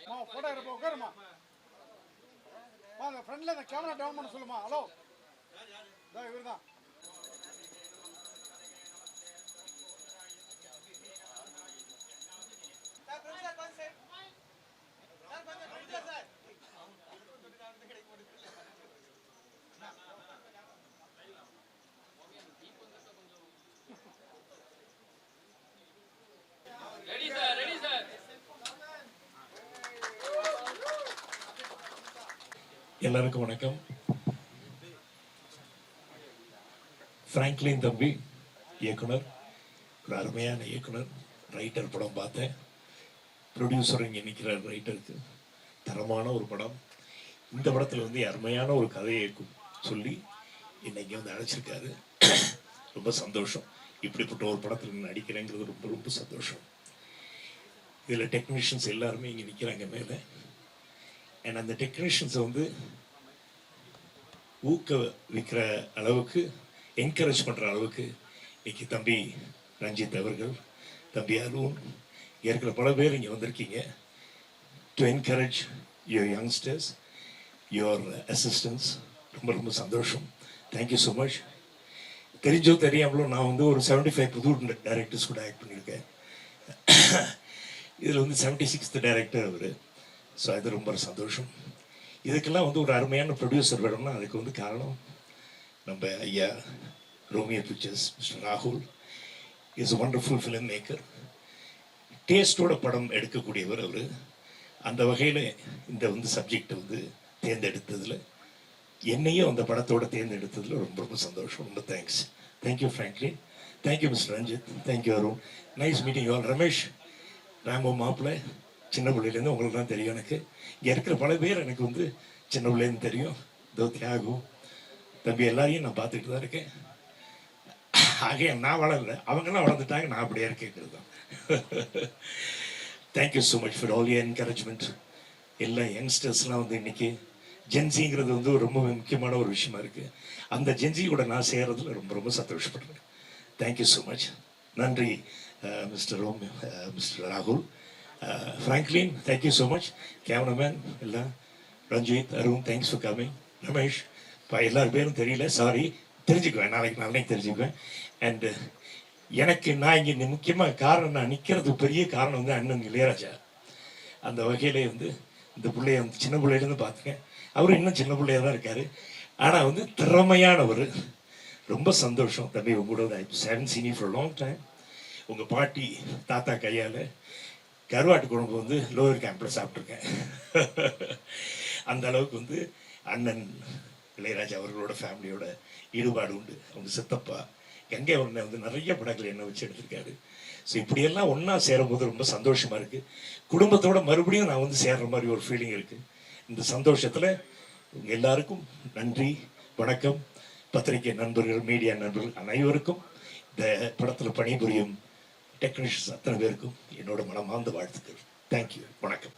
Photo எடுப்போம், உட்காருமா. வாங்க ஃப்ரண்ட்ல இந்த கேமரா டவுன் பண்ண சொல்லுமா. ஹலோ, இவர் தான். எல்லாருக்கும் வணக்கம். பிராங்க்லின் தம்பி இயக்குனர், ஒரு அருமையான இயக்குனர், ரைட்டர். படம் பார்த்தேன். ப்ரொடியூசர் இங்கே நிற்கிற ரைட்டருக்கு தரமான ஒரு படம். இந்த படத்தில் வந்து அருமையான ஒரு கதையை சொல்லி இன்னைக்கு வந்து அழைச்சிருக்காரு. ரொம்ப சந்தோஷம். இப்படிப்பட்ட ஒரு படத்தில் நடிக்கிறேங்கிறது ரொம்ப ரொம்ப சந்தோஷம். இதில் டெக்னீஷியன்ஸ் எல்லாருமே இங்கே நிற்கிறாங்க மேலே. அண்ட் அந்த டெக்னீஷியன்ஸை வந்து ஊக்குவிக்கிற அளவுக்கு, என்கரேஜ் பண்ணுற அளவுக்கு இன்னைக்கு தம்பி ரஞ்சித் அவர்கள், தம்பி அருண், இருக்கிற பல பேர் இங்கே வந்திருக்கீங்க. To encourage your youngsters, your assistance. ரொம்ப ரொம்ப சந்தோஷம். Thank you so much. தெரிஞ்சோ தெரியாமலோ நான் வந்து ஒரு 75 புது டைரக்டர்ஸ் கூட ஆக்ட் பண்ணியிருக்கேன். இதில் வந்து 76th டைரக்டர் அவர். ஸோ அது ரொம்ப சந்தோஷம். இதுக்கெல்லாம் வந்து ஒரு அருமையான ப்ரொடியூசர் வேணும்னா அதுக்கு வந்து காரணம் நம்ம ஐயா ரோமியோ பிக்சர்ஸ் மிஸ்டர் ராகுல். Is wonderful filmmaker. டேஸ்டோட படம் எடுக்கக்கூடியவர் அவர். அந்த வகையில் இந்த வந்து சப்ஜெக்டை வந்து தேர்ந்தெடுத்ததில், என்னையும் அந்த படத்தோட தேர்ந்தெடுத்ததில் ரொம்ப ரொம்ப சந்தோஷம். ரொம்ப thanks. Thank you Franklin. Thank you mister Ranjith. Thank you Arun. Nice meeting you all. Ramesh, ராமோ மாப்பிள்ளை, சின்ன பிள்ளையிலேருந்து உங்களுக்கு தான் தெரியும். எனக்கு இங்கே இருக்கிற பல பேர் எனக்கு வந்து சின்ன பிள்ளைலேருந்து தெரியும். இதோ தியாகு தம்பி எல்லாரையும் நான் பார்த்துட்டு தான் இருக்கேன். ஆகே நான் வளரல, அவங்கெல்லாம் வளர்ந்துட்டாங்க, நான் அப்படியே இருக்கேங்கிறது தான். Thank you so much for all your encouragement. எல்லா யங்ஸ்டர்ஸ்லாம் வந்து இன்னைக்கு ஜென்சிங்கிறது வந்து ரொம்ப முக்கியமான ஒரு விஷயமா இருக்குது. அந்த ஜென்சி கூட நான் செய்கிறதுல ரொம்ப ரொம்ப சந்தோஷப்படுறேன். Thank you so much. நன்றி மிஸ்டர் மிஸ்டர் ராகுல். Franklin, thank you so much. Cameraman, எல்லாம் Ranjith, Arun, thanks for coming. Ramesh, இப்போ எல்லாரும் பேரும் தெரியல, சாரி. தெரிஞ்சுக்குவேன், நாளைக்கு தெரிஞ்சுக்குவேன். அண்டு எனக்கு நான் இங்கே முக்கியமாக காரணம், நான் நிற்கிறதுக்கு பெரிய காரணம் வந்து அண்ணன் இளையராஜா. அந்த வகையிலே வந்து இந்த பிள்ளைய வந்து சின்ன பிள்ளையிலேருந்து பார்த்துக்கேன். அவரும் இன்னும் சின்ன பிள்ளையாக தான் இருக்கார். ஆனால் வந்து திறமையானவர். ரொம்ப சந்தோஷம் தம்பி உங்களோட. I haven't seen you for long time. உங்கள் பாட்டி தாத்தா கையால் கருவாட்டு குழம்பு வந்து லோயர் கேம்பில் சாப்பிட்ருக்கேன். அந்த அளவுக்கு வந்து அண்ணன் இளையராஜா அவர்களோட ஃபேமிலியோட ஈடுபாடு உண்டு. அவங்க சித்தப்பா கங்கை அவனை வந்து நிறைய படங்கள் என்ன வச்சு எடுத்திருக்காரு. ஸோ இப்படியெல்லாம் ஒன்றா சேரும்போது ரொம்ப சந்தோஷமாக இருக்குது. குடும்பத்தோட மறுபடியும் நான் வந்து சேர்ற மாதிரி ஒரு ஃபீலிங் இருக்குது. இந்த சந்தோஷத்தில் உங்கள் எல்லாருக்கும் நன்றி, வணக்கம். பத்திரிகை நண்பர்கள், மீடியா நண்பர்கள் அனைவருக்கும், இந்த படத்தில் பணிபுரியும் டெக்னீஷியன்ஸ் அத்தனை பேருக்கும் என்னோட மனமார்ந்த வாழ்த்துக்கள். தேங்க்யூ, வணக்கம்.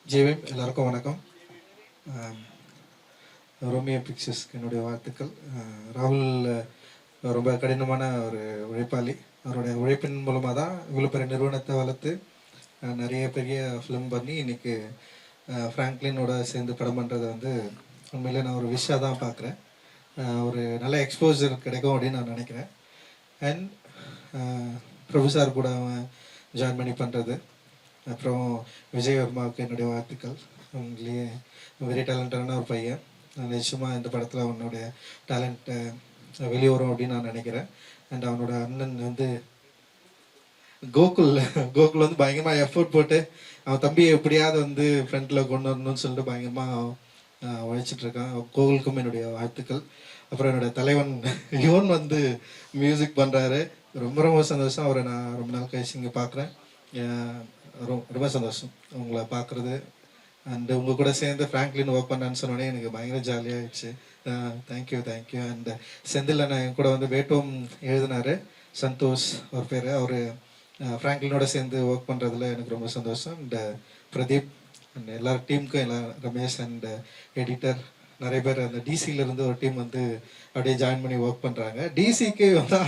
ஜேவிஎம் எல்லாருக்கும் வணக்கம். ரோமியோ பிக்சர்ஸ்க்கு என்னுடைய வாழ்த்துக்கள். ராகுல் ரொம்ப கடினமான ஒரு உழைப்பாளி. அவருடைய உழைப்பின் மூலமாக தான் இவ்வளோ பெரிய நிறுவனத்தை வளர்த்து நிறைய பெரிய ஃபிலிம் பண்ணி இன்னைக்கு ஃப்ராங்க்லினோட சேர்ந்து படம் பண்ணுறதை வந்து உண்மையிலே நான் ஒரு விஷயம் தான் பார்க்குறேன். ஒரு நல்ல எக்ஸ்போஜர் கிடைக்கும் அப்படின்னு நான் நினைக்கிறேன். அண்ட் ப்ரொஃபஸர் கூட அவன் ஜாயின் பண்ணி பண்ணுறது. அப்புறம் விஜய் வர்மாவுக்கு என்னுடைய வாழ்த்துக்கள். அவங்களே வெரி டேலண்டடான ஒரு பையன். நிச்சயமாக இந்த படத்தில் அவனுடைய டேலண்ட்டை வெளியே வரும் அப்படின்னு நான் நினைக்கிறேன். அண்ட் அவனோட அண்ணன் வந்து கோகுல் வந்து பயங்கரமாக எஃபோர்ட் போட்டு அவன் தம்பியை எப்படியாவது வந்து ஃப்ரண்ட்டில் கொண்டு வரணும்னு சொல்லிட்டு பயங்கரமாக உழைச்சிட்ருக்கான். கோகுலுக்கும் என்னுடைய வாழ்த்துக்கள். அப்புறம் என்னுடைய தலைவன் யுவன் வந்து மியூசிக் பண்ணுறாரு. ரொம்ப ரொம்ப சந்தோஷம். அவரை நான் ரொம்ப நாள் கழிச்சு இங்கே பார்க்குறேன். ரொம்ப சந்தோஷம் உங்களை பார்க்குறது. அண்டு உங்கள் கூட சேர்ந்து ஃப்ராங்க்லின் ஒர்க் பண்ணான்னு சொன்னோடனே எனக்கு பயங்கர ஜாலியாகிடுச்சு. தேங்க்யூ. அண்ட் செந்தில் அண்ணா என் கூட வந்து வேட்டும் எழுதினார், சந்தோஷ் அவர் பேர். அவர் ஃப்ராங்க்லினோட சேர்ந்து ஒர்க் பண்ணுறதுல எனக்கு ரொம்ப சந்தோஷம். அண்ட் பிரதீப் அண்ட் எல்லா டீமுக்கும், எல்லா ரமேஷ் அண்ட் எடிட்டர் நிறைய பேர் அந்த டிசியிலேருந்து ஒரு டீம் வந்து அப்படியே ஜாயின் பண்ணி ஒர்க் பண்ணுறாங்க. டிசிக்கு வந்து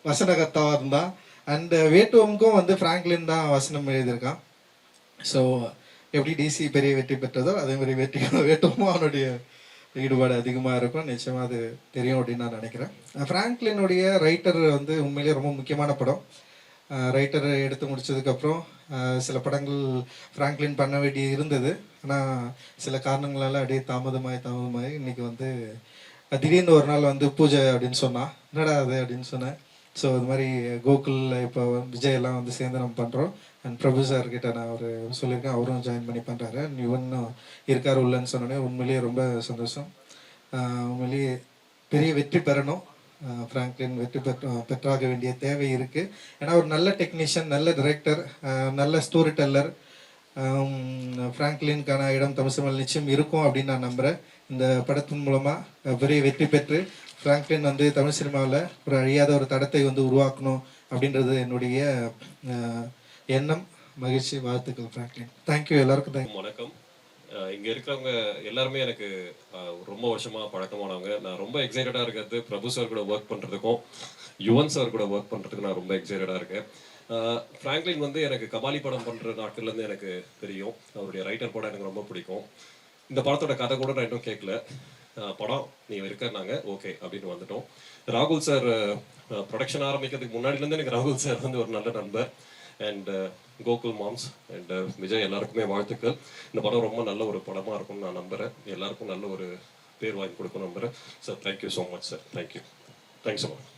வசனகர்த்தாவாக இருந்தான். அண்ட் வேட்டுவமுக்கும் வந்து ஃப்ராங்க்லின் தான் வசனம் எழுதியிருக்கான். ஸோ எப்படி டிசி பெரிய வெற்றி பெற்றதோ அதே மாதிரி வேட்டுமோ அவனுடைய ஈடுபாடு அதிகமாக இருக்கும். நிச்சயமாக அது தெரியும் அப்படின்னு நான் நினைக்கிறேன். ஃப்ராங்க்லினுடைய ரைட்டர் வந்து உண்மையிலேயே ரொம்ப முக்கியமான படம். ரைட்டர் எடுத்து முடிச்சதுக்கப்புறம் சில படங்கள் ஃப்ராங்க்லின் பண்ண வேண்டி இருந்தது. ஆனால் சில காரணங்களால் அப்படியே தாமதமாகி இன்னைக்கு வந்து திடீர்னு ஒரு நாள் வந்து பூஜை அப்படின்னு சொன்னான். என்னடா அது அப்படின்னு சொன்னேன். ஸோ அது மாதிரி கோகுல் இப்போ விஜய் எல்லாம் வந்து சேர்ந்து நம்ம பண்ணுறோம். அண்ட் பிரபு சார்கிட்ட நான் ஒரு சொல்லியிருக்கேன், அவரும் ஜாயின் பண்ணி பண்ணுறாரு. அண்ட் இவனும் இருக்கார் உள்ளன்னு சொன்னோன்னே உண்மையிலேயே ரொம்ப சந்தோஷம். உண்மையிலேயே பெரிய வெற்றி பெறணும். ஃப்ராங்க்லின் வெற்றி பெற்றாக வேண்டிய தேவை இருக்குது. ஏன்னா ஒரு நல்ல டெக்னீஷியன், நல்ல டைரக்டர், நல்ல ஸ்டோரி டெல்லர். ஃப்ராங்க்லினுக்கான இடம் தமிழ் சினிமாவில் நிச்சயம் இருக்கும் அப்படின்னு நான் நம்புகிறேன். இந்த படத்தின் மூலமாக பெரிய வெற்றி பெற்று ஃப்ராங்க்லின் வந்து தமிழ் சினிமாவில் ஒரு அழியாத ஒரு தடத்தை வந்து உருவாக்கணும் அப்படின்றது என்னுடைய எண்ணம். மகிழ்ச்சி, வாழ்த்துக்கள் ஃப்ராங்க்லின். தேங்க்யூ எல்லாருக்கும். தேங்க்யூ. வணக்கம். இங்கே இருக்கிறவங்க எல்லாருமே எனக்கு ரொம்ப வருஷமாக பழக்கமானவங்க. நான் ரொம்ப எக்ஸைட்டடாக இருக்கிறது பிரபு சார் கூட ஒர்க் பண்ணுறதுக்கும் யுவன் சார் கூட ஒர்க் பண்ணுறதுக்கு நான் ரொம்ப எக்ஸைட்டடாக இருக்கேன். ஃப்ராங்க்லின் வந்து எனக்கு கபாலி படம் பண்ணுற நாட்கள்லேருந்து எனக்கு தெரியும். அவருடைய ரைட்டர் படம் எனக்கு ரொம்ப பிடிக்கும். இந்த படத்தோட கதை கூட நான் இன்னும் கேட்கல. படம் நீ இருக்கிறனாங்க ஓகே அப்படின்னு வந்துட்டோம். ராகுல் சார் ப்ரொடக்ஷன் ஆரம்பிக்கிறதுக்கு முன்னாடிலேருந்து எனக்கு ராகுல் சார் வந்து ஒரு நல்ல நண்பர். And Gokul moms and Vijay எல்லாருக்குமே வாழ்த்துக்கள். இந்த படம் ரொம்ப நல்ல ஒரு படமாக இருக்கும்னு நான் நம்புகிறேன். எல்லாருக்கும் நல்ல ஒரு பேர் வாங்கி கொடுக்கணும் நம்புகிறேன். Sir thank you so much sir. Thank you so much.